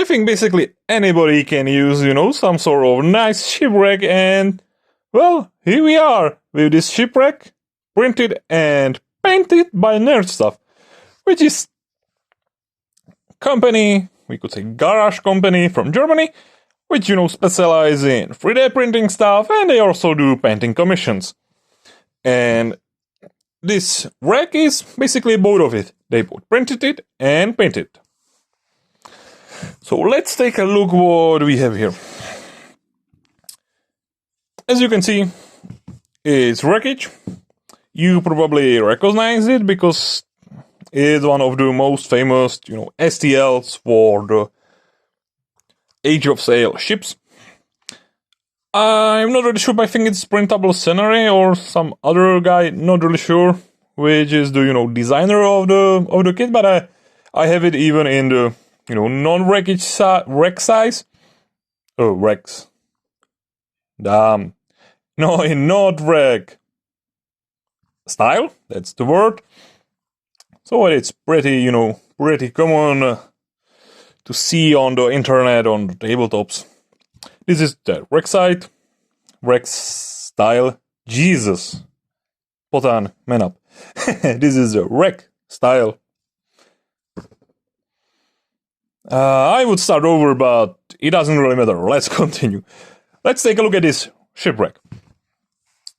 I think basically anybody can use, some sort of nice shipwreck, and, well, here we are with this shipwreck, printed and painted by Nerd Stuff, which is company, we could say garage company from Germany, which, specialize in 3D printing stuff, and they also do painting commissions. And this wreck is basically both of it. They both printed it and painted it. So let's take a look what we have here. As you can see, it's wreckage. You probably recognize it because it's one of the most famous, STLs for the Age of Sail ships. I'm not really sure, but I think it's Printable Scenery or some other guy, not really sure, which is the, designer of the kit, but I have it even in the, non-wreckage wreck size. Oh, wrecks. Damn. No, in not wreck style, that's the word. So it's pretty, pretty common to see on the internet, on the tabletops. This is the wreck side, wreck style. Jesus. Potan, man up. This is the wreck style. I would start over, but it doesn't really matter. Let's continue. Let's take a look at this shipwreck.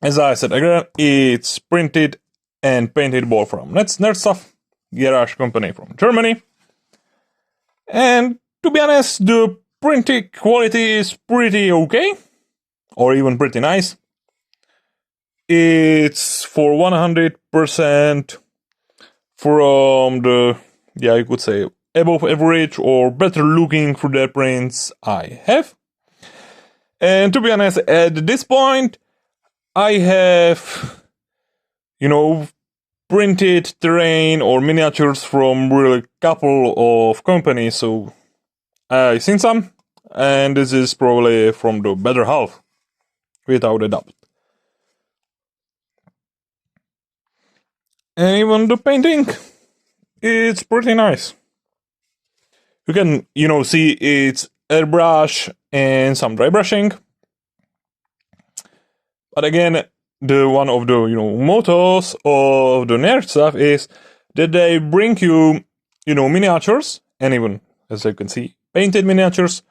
As I said again, it's printed and painted both from Nerd Stuff, garage company from Germany. And to be honest, the printing quality is pretty okay, or even pretty nice. It's for 100% from the, you could say, above average or better looking 3D prints I have. And to be honest, at this point, I have, printed terrain or miniatures from really couple of companies, so I've seen some, and this is probably from the better half, without a doubt. And even the painting, it's pretty nice. You can, see it's airbrush and some dry brushing. But again, the one of the, mottos of the Nerd Stuff is that they bring you, miniatures, and even, as you can see, painted miniatures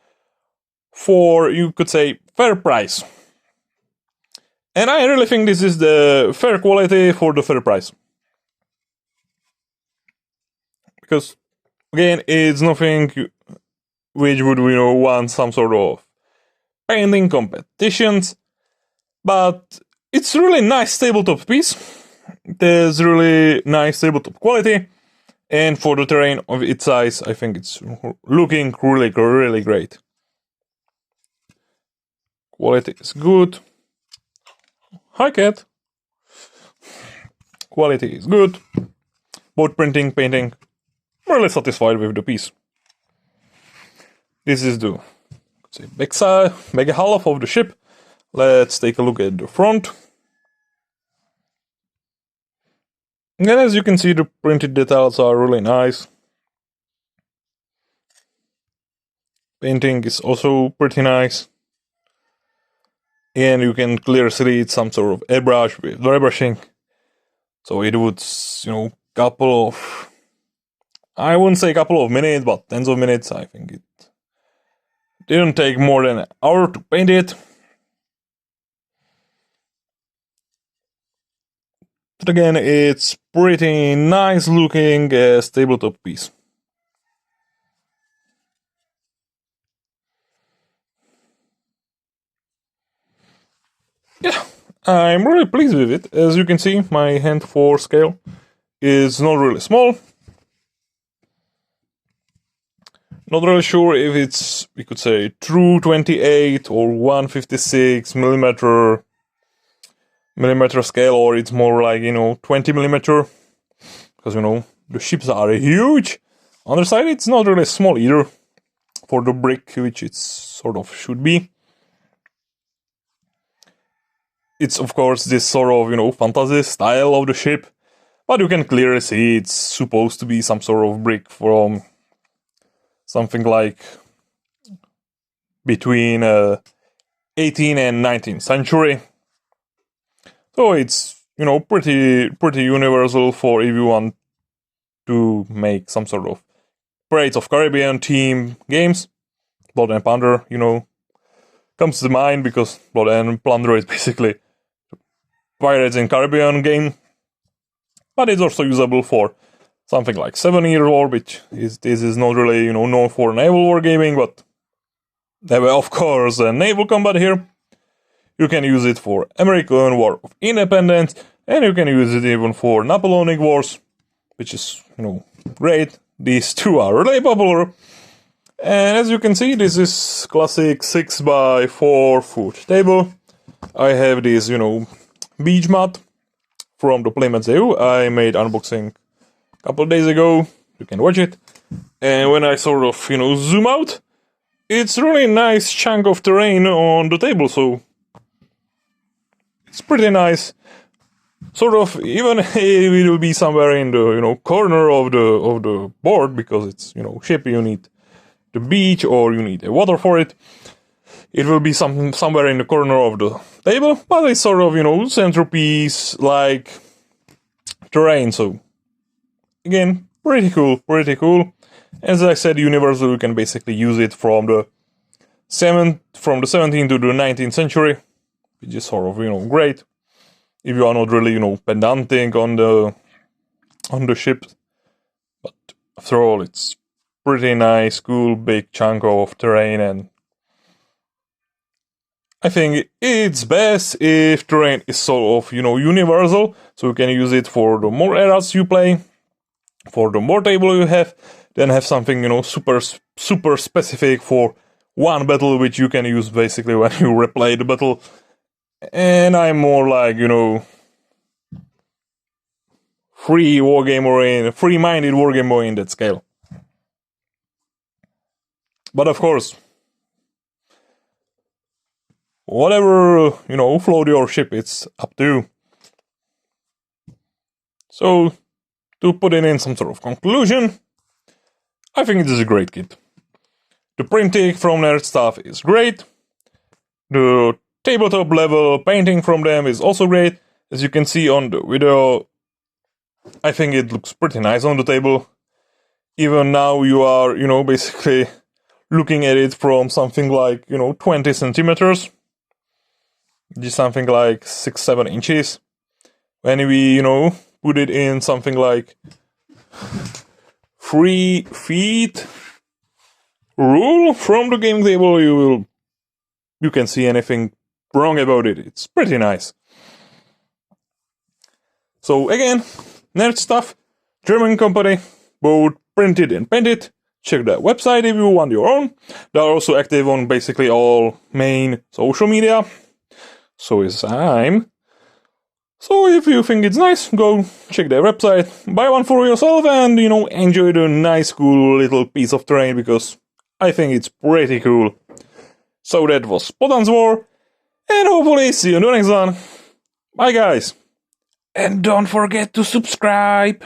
for, you could say, fair price. And I really think this is the fair quality for the fair price. Because, again, it's nothing which would, want some sort of painting competitions, but it's really nice tabletop piece. There's really nice tabletop quality, and for the terrain of its size, I think it's looking really, really great. Quality is good. Hi, cat. Quality is good. Both printing, painting. Really satisfied with the piece. This is the back side, back half of the ship. Let's take a look at the front. And as you can see, the printed details are really nice. Painting is also pretty nice. And you can clearly see it's some sort of airbrush with dry brushing. So it would, couple of, I wouldn't say couple of minutes, but tens of minutes. I think it didn't take more than an hour to paint it. But again, it's pretty nice looking as tabletop piece. Yeah, I'm really pleased with it. As you can see, my hand 4 scale is not really small. Not really sure if it's, we could say, true 28 or 156 millimeter scale, or it's more like, 20 millimeter. Because, the ships are huge. On the side, it's not really small either for the brick, which it sort of should be. It's, of course, this sort of, fantasy style of the ship. But you can clearly see it's supposed to be some sort of brick from something like between 18th and 19th century. So it's, you know, pretty universal for if you want to make some sort of Pirates of Caribbean team games. Blood and Plunder, you know, comes to mind because Blood and Plunder is basically Pirates in Caribbean game. But it's also usable for something like 7 Years' War, which this is not really, you know, known for naval wargaming, but there were of course naval combat here. You can use it for American War of Independence, and you can use it even for Napoleonic Wars, which is, you know, great. These two are really popular. And as you can see, this is classic 6x4 foot table. I have this, you know, beach mat from the Playmats EU. I made unboxing a couple days ago. You can watch it. And when I sort of, you know, zoom out, it's really nice chunk of terrain on the table, so it's pretty nice. Sort of, even if it will be somewhere in the, you know, corner of the board, because it's, you know, ship, you need the beach or you need a water for it. It will be somewhere in the corner of the table, but it's sort of, you know, centerpiece like terrain. So again, pretty cool. As I said, universal. You can basically use it from the 17th to the 19th century, which is sort of, you know, great if you are not really, you know, pedantic on the ship. But after all, it's pretty nice, cool, big chunk of terrain, and I think it's best if terrain is sort of, you know, universal, so you can use it for the more eras you play, for the more table you have, then have something, you know, super specific for one battle, which you can use basically when you replay the battle. And I'm more like, you know, free-minded wargamer in that scale. But of course, whatever, you know, float your ship, it's up to you. So, to put it in some sort of conclusion, I think it is a great kit. The printing from Nerd Stuff is great. The tabletop level painting from them is also great. As you can see on the video, I think it looks pretty nice on the table. Even now you are, you know, basically looking at it from something like, you know, 20 centimeters. Just something like 6-7 inches. When we, you know, put it in something like 3 feet rule from the game table, you can see anything wrong about it. It's pretty nice. So again, Nerd Stuff, German company, both printed and painted. Check their website if you want your own. They are also active on basically all main social media. So is I'm. So if you think it's nice, go check their website, buy one for yourself, and, you know, enjoy the nice, cool little piece of terrain, because I think it's pretty cool. So that was Spotan's War, and hopefully see you in the next one. Bye guys! And don't forget to subscribe!